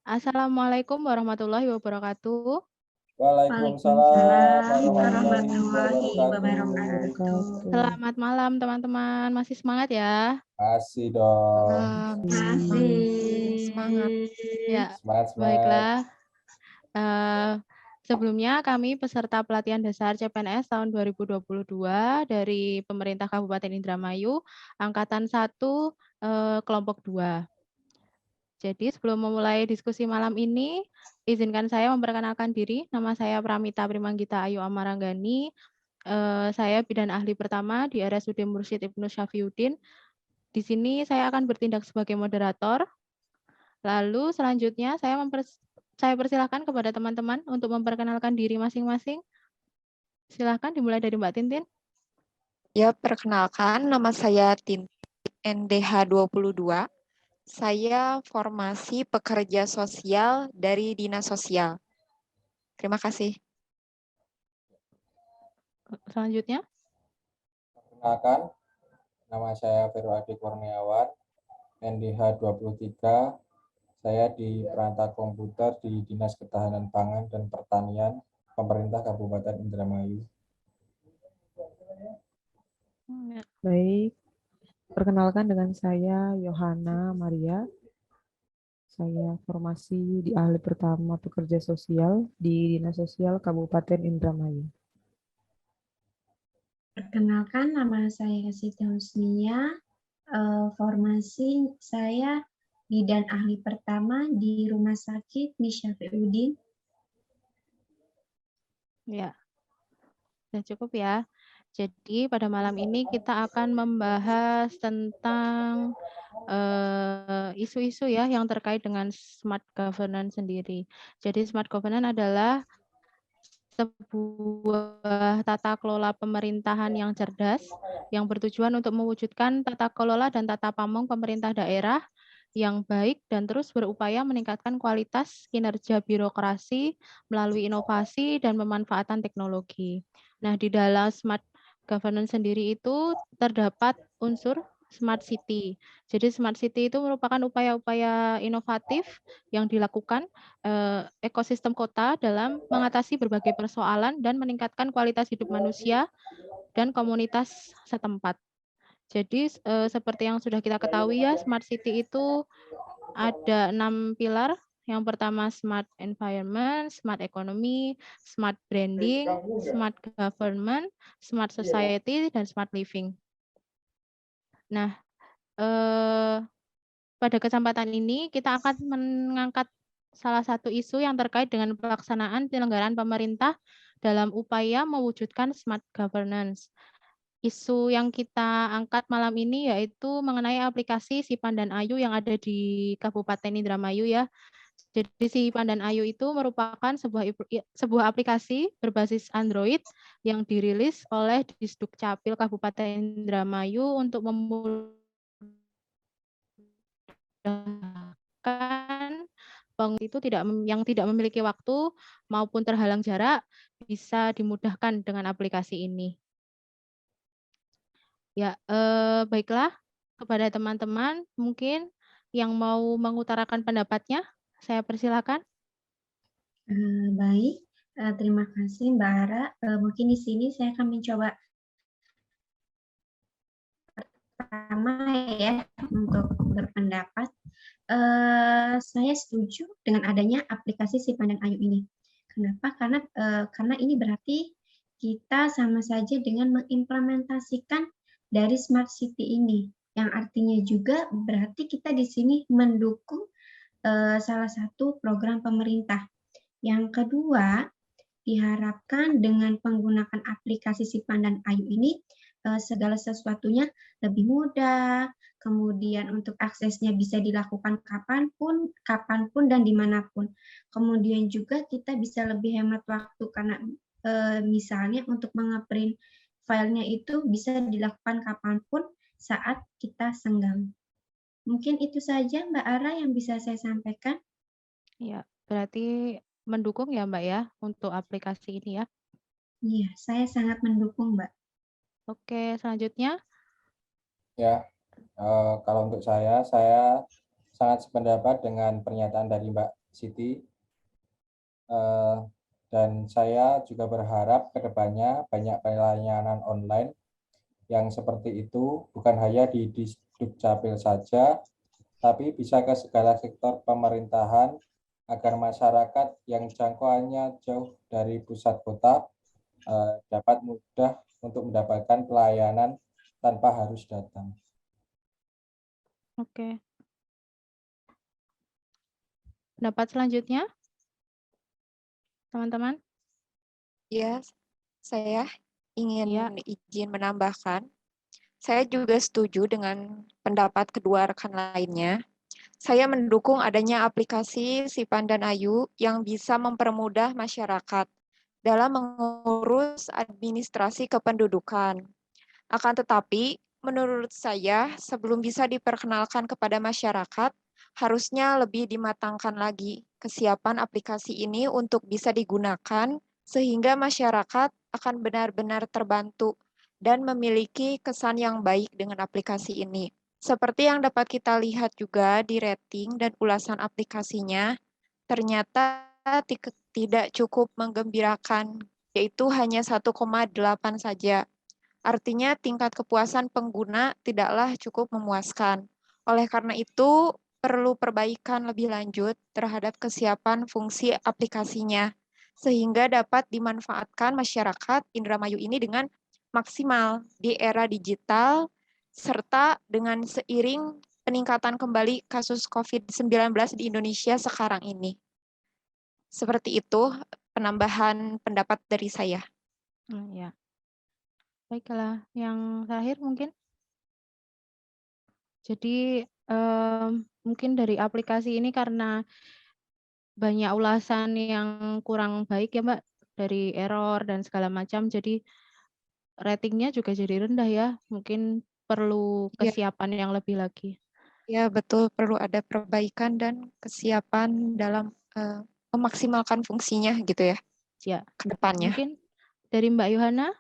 Assalamualaikum warahmatullahi wabarakatuh. Waalaikumsalam Waalaikumsalam warahmatullahi warahmatullahi wabarakatuh. wabarakatuh. Selamat malam teman-teman, masih semangat ya? Masih dong. Semangat. Ya, Semangat, semangat. baiklah. Sebelumnya kami peserta pelatihan dasar CPNS tahun 2022 dari pemerintah Kabupaten Indramayu, Angkatan 1, kelompok 2. Jadi sebelum memulai diskusi malam ini, izinkan saya memperkenalkan diri. Nama saya Pramita Primanggita Ayu Amaranggani. Saya bidan ahli pertama di RSUD Mursyid Ibnu Syafiyuddin. Di sini saya akan bertindak sebagai moderator. Lalu selanjutnya saya persilahkan kepada teman-teman untuk memperkenalkan diri masing-masing. Silahkan dimulai dari Mbak Tintin. Ya, perkenalkan nama saya Tintin NDH 22. Saya formasi pekerja sosial dari Dinas Sosial. Terima kasih. Selanjutnya. Perkenalkan, nama saya Vero Adi Kurniawan, NDH 23. Saya di perangkat komputer di Dinas Ketahanan Pangan dan Pertanian Pemerintah Kabupaten Indramayu. Baik, perkenalkan dengan saya Yohana Maria. Saya formasi di ahli pertama pekerja sosial di Dinas Sosial Kabupaten Indramayu. Perkenalkan, nama saya Siti Husnia. Formasi saya bidan ahli pertama di Rumah Sakit Syafiyuddin. Ya, sudah cukup ya. Jadi pada malam ini kita akan membahas tentang isu-isu ya yang terkait dengan smart governance sendiri. Jadi smart governance adalah sebuah tata kelola pemerintahan yang cerdas yang bertujuan untuk mewujudkan tata kelola dan tata pamong pemerintah daerah yang baik dan terus berupaya meningkatkan kualitas kinerja birokrasi melalui inovasi dan pemanfaatan teknologi. Nah, di dalam smart governance sendiri itu terdapat unsur smart city. Jadi smart city itu merupakan upaya-upaya inovatif yang dilakukan ekosistem kota dalam mengatasi berbagai persoalan dan meningkatkan kualitas hidup manusia dan komunitas setempat. Jadi seperti yang sudah kita ketahui ya, smart city itu ada 6 pilar. Yang pertama smart environment, smart economy, smart branding, smart government, smart society, dan smart living. Nah, pada kesempatan ini kita akan mengangkat salah satu isu yang terkait dengan pelaksanaan penyelenggaraan pemerintah dalam upaya mewujudkan smart governance. Isu yang kita angkat malam ini yaitu mengenai aplikasi Sipan dan Ayu yang ada di Kabupaten Indramayu ya. Jadi Sipan dan Ayu itu merupakan sebuah aplikasi berbasis Android yang dirilis oleh Disduk Capil Kabupaten Indramayu untuk memudahkan itu yang tidak memiliki waktu maupun terhalang jarak bisa dimudahkan dengan aplikasi ini. Ya, baiklah, kepada teman-teman mungkin yang mau mengutarakan pendapatnya, saya persilakan. Baik, terima kasih Mbak Ara. Mungkin di sini saya akan mencoba pertama ya untuk berpendapat. Saya setuju dengan adanya aplikasi Sipan dan Ayu ini. Kenapa? Karena ini berarti kita sama saja dengan mengimplementasikan dari smart city ini, yang artinya juga berarti kita di sini mendukung salah satu program pemerintah. Yang kedua, diharapkan dengan penggunaan aplikasi Sipan dan Ayu ini segala sesuatunya lebih mudah, kemudian untuk aksesnya bisa dilakukan kapanpun dan dimanapun. Kemudian juga kita bisa lebih hemat waktu karena misalnya untuk mengeprint filenya itu bisa dilakukan kapanpun saat kita senggang. Mungkin itu saja Mbak Ara yang bisa saya sampaikan. Ya, berarti mendukung ya Mbak ya untuk aplikasi ini ya. Iya, saya sangat mendukung Mbak. Oke, selanjutnya. Ya, kalau untuk saya sangat sependapat dengan pernyataan dari Mbak Siti. Dan saya juga berharap kedepannya banyak pelayanan online yang seperti itu bukan hanya di Dukcapil saja, tapi bisa ke segala sektor pemerintahan agar masyarakat yang jangkauannya jauh dari pusat kota dapat mudah untuk mendapatkan pelayanan tanpa harus datang. Oke. Pendapat selanjutnya, teman-teman? Ya, saya ingin Ya. izin menambahkan. Saya juga setuju dengan pendapat kedua rekan lainnya. Saya mendukung adanya aplikasi Sipan dan Ayu yang bisa mempermudah masyarakat dalam mengurus administrasi kependudukan. Akan tetapi, menurut saya, sebelum bisa diperkenalkan kepada masyarakat, harusnya lebih dimatangkan lagi kesiapan aplikasi ini untuk bisa digunakan sehingga masyarakat akan benar-benar terbantu dan memiliki kesan yang baik dengan aplikasi ini. Seperti yang dapat kita lihat juga di rating dan ulasan aplikasinya, ternyata tidak cukup menggembirakan, yaitu hanya 1,8 saja. Artinya tingkat kepuasan pengguna tidaklah cukup memuaskan. Oleh karena itu, perlu perbaikan lebih lanjut terhadap kesiapan fungsi aplikasinya, sehingga dapat dimanfaatkan masyarakat Indramayu ini dengan maksimal di era digital, serta dengan seiring peningkatan kembali kasus COVID-19 di Indonesia sekarang ini. Seperti itu penambahan pendapat dari saya. Ya. Baiklah, yang terakhir mungkin. Jadi mungkin dari aplikasi ini karena banyak ulasan yang kurang baik ya Mbak, dari error dan segala macam, jadi ratingnya juga jadi rendah ya, mungkin perlu Ya, kesiapan yang lebih lagi. ya betul, perlu ada perbaikan dan kesiapan dalam memaksimalkan fungsinya gitu ya, Ya, ke depannya. mungkin dari Mbak Yohana,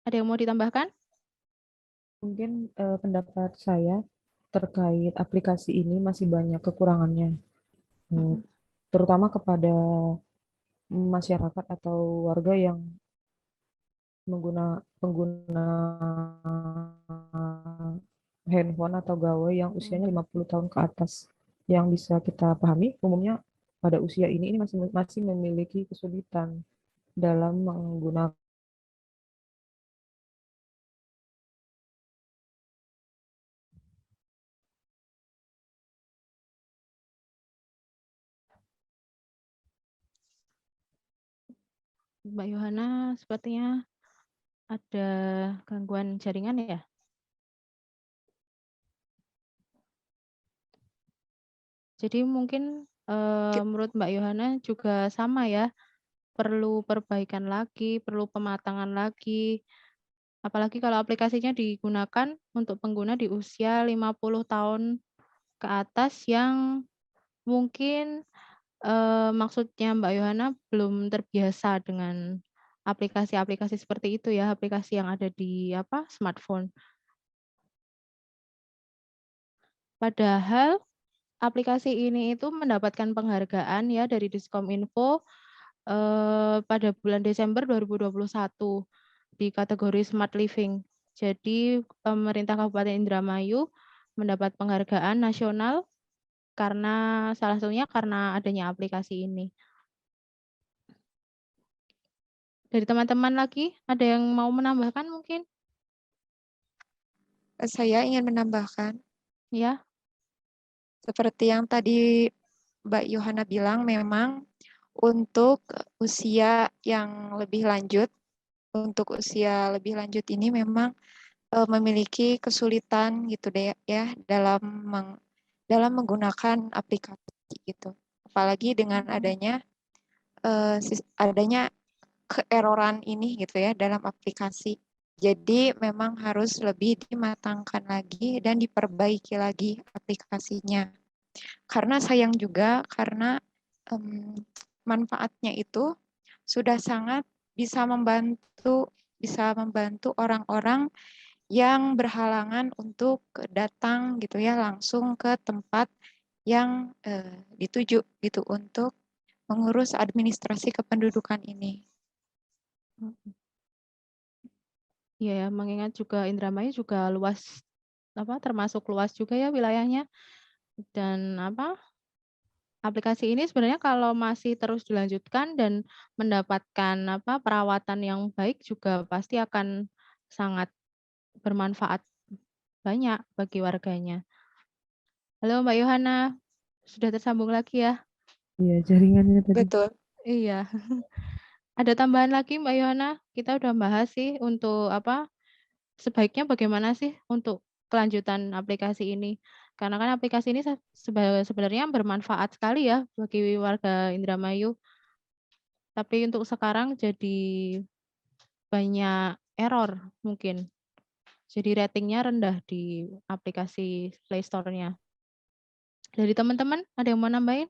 ada yang mau ditambahkan? Mungkin pendapat saya terkait aplikasi ini masih banyak kekurangannya, terutama kepada masyarakat atau warga yang pengguna handphone atau gawai yang usianya 50 tahun ke atas. Yang bisa kita pahami, umumnya pada usia ini masih memiliki kesulitan dalam menggunakan Mbak Yohana sepertinya ada gangguan jaringan ya? Jadi mungkin menurut Mbak Yohana juga sama ya, perlu perbaikan lagi, perlu pematangan lagi. Apalagi kalau aplikasinya digunakan untuk pengguna di usia 50 tahun ke atas yang mungkin maksudnya Mbak Yohana belum terbiasa dengan aplikasi-aplikasi seperti itu ya, aplikasi yang ada di smartphone. Padahal aplikasi ini itu mendapatkan penghargaan ya dari Diskominfo pada bulan Desember 2021 di kategori Smart Living. Jadi pemerintah Kabupaten Indramayu mendapat penghargaan nasional karena salah satunya karena adanya aplikasi ini. Dari teman-teman lagi, ada yang mau menambahkan mungkin? Saya ingin menambahkan, Ya. seperti yang tadi Mbak Yohana bilang, memang untuk usia yang lebih lanjut, ini memang memiliki kesulitan gitu deh ya dalam menggunakan aplikasi gitu. Apalagi dengan adanya keeroran ini gitu ya dalam aplikasi. Jadi memang harus lebih dimatangkan lagi dan diperbaiki lagi aplikasinya. Karena sayang juga karena manfaatnya itu sudah sangat bisa membantu orang-orang yang berhalangan untuk datang gitu ya langsung ke tempat yang dituju gitu untuk mengurus administrasi kependudukan ini. Iya ya, mengingat juga Indramayu juga luas, termasuk luas juga ya wilayahnya. Dan aplikasi ini sebenarnya kalau masih terus dilanjutkan dan mendapatkan perawatan yang baik juga pasti akan sangat bermanfaat banyak bagi warganya. Halo Mbak Yohana, sudah tersambung lagi ya? Iya, jaringannya tadi. Betul. Iya. Ada tambahan lagi Mbak Yohana? Kita udah bahas sih untuk sebaiknya bagaimana sih untuk kelanjutan aplikasi ini? Karena kan aplikasi ini sebenarnya bermanfaat sekali ya bagi warga Indramayu. Tapi untuk sekarang jadi banyak error mungkin. Jadi ratingnya rendah di aplikasi Play Store-nya. Dari teman-teman ada yang mau nambahin?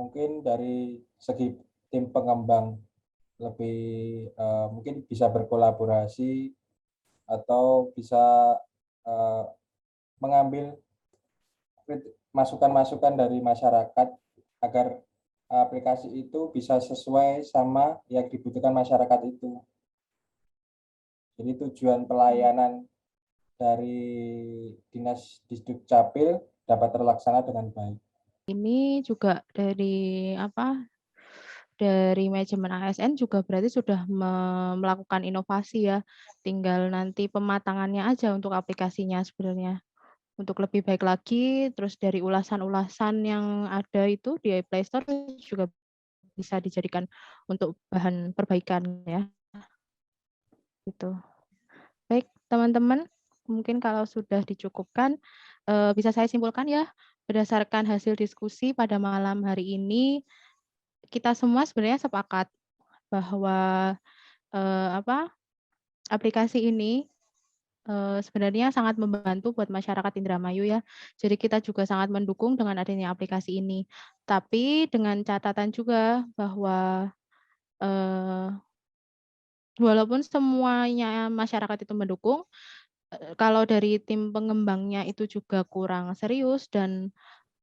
Mungkin dari segi tim pengembang lebih mungkin bisa berkolaborasi atau bisa mengambil masukan-masukan dari masyarakat agar aplikasi itu bisa sesuai sama yang dibutuhkan masyarakat itu. Jadi tujuan pelayanan dari Dinas Disdukcapil dapat terlaksana dengan baik. Ini juga dari dari manajemen ASN juga berarti sudah melakukan inovasi ya. Tinggal nanti pematangannya aja untuk aplikasinya sebenarnya. Untuk lebih baik lagi, terus dari ulasan-ulasan yang ada itu di Play Store juga bisa dijadikan untuk bahan perbaikan ya. Gitu. Baik, teman-teman, mungkin kalau sudah dicukupkan, bisa saya simpulkan ya, berdasarkan hasil diskusi pada malam hari ini, kita semua sebenarnya sepakat bahwa aplikasi ini sebenarnya sangat membantu buat masyarakat Indramayu ya. Jadi kita juga sangat mendukung dengan adanya aplikasi ini. Tapi dengan catatan juga bahwa walaupun semuanya masyarakat itu mendukung, kalau dari tim pengembangnya itu juga kurang serius dan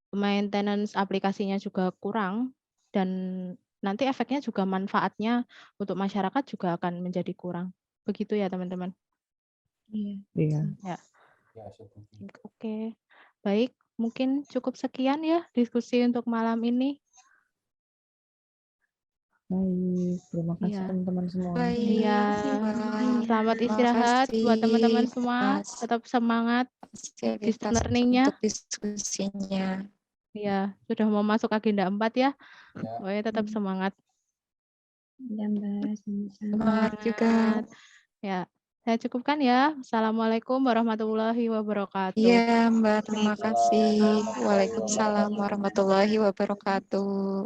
maintenance aplikasinya juga kurang, dan nanti efeknya juga manfaatnya untuk masyarakat juga akan menjadi kurang. Begitu ya teman-teman? Iya. Iya. Ya. Ya, setuju. Oke, baik. Mungkin cukup sekian ya diskusi untuk malam ini. Baik, terima kasih Iya. teman-teman semua. Baik, Iya. Mbak. Selamat Terima istirahat buat teman-teman kasih semua. atas Tetap semangat distance fasilitas learning-nya. untuk diskusinya. Iya, sudah mau masuk agenda 4 ya. Ya. Pokoknya tetap semangat. Ya, Mbak. Sama-sama. Semangat juga. Semangat. Ya, saya cukupkan ya. Assalamualaikum warahmatullahi wabarakatuh. Iya, Mbak. Terima Waalaikumsalam kasih. warahmatullahi Waalaikumsalam warahmatullahi wabarakatuh.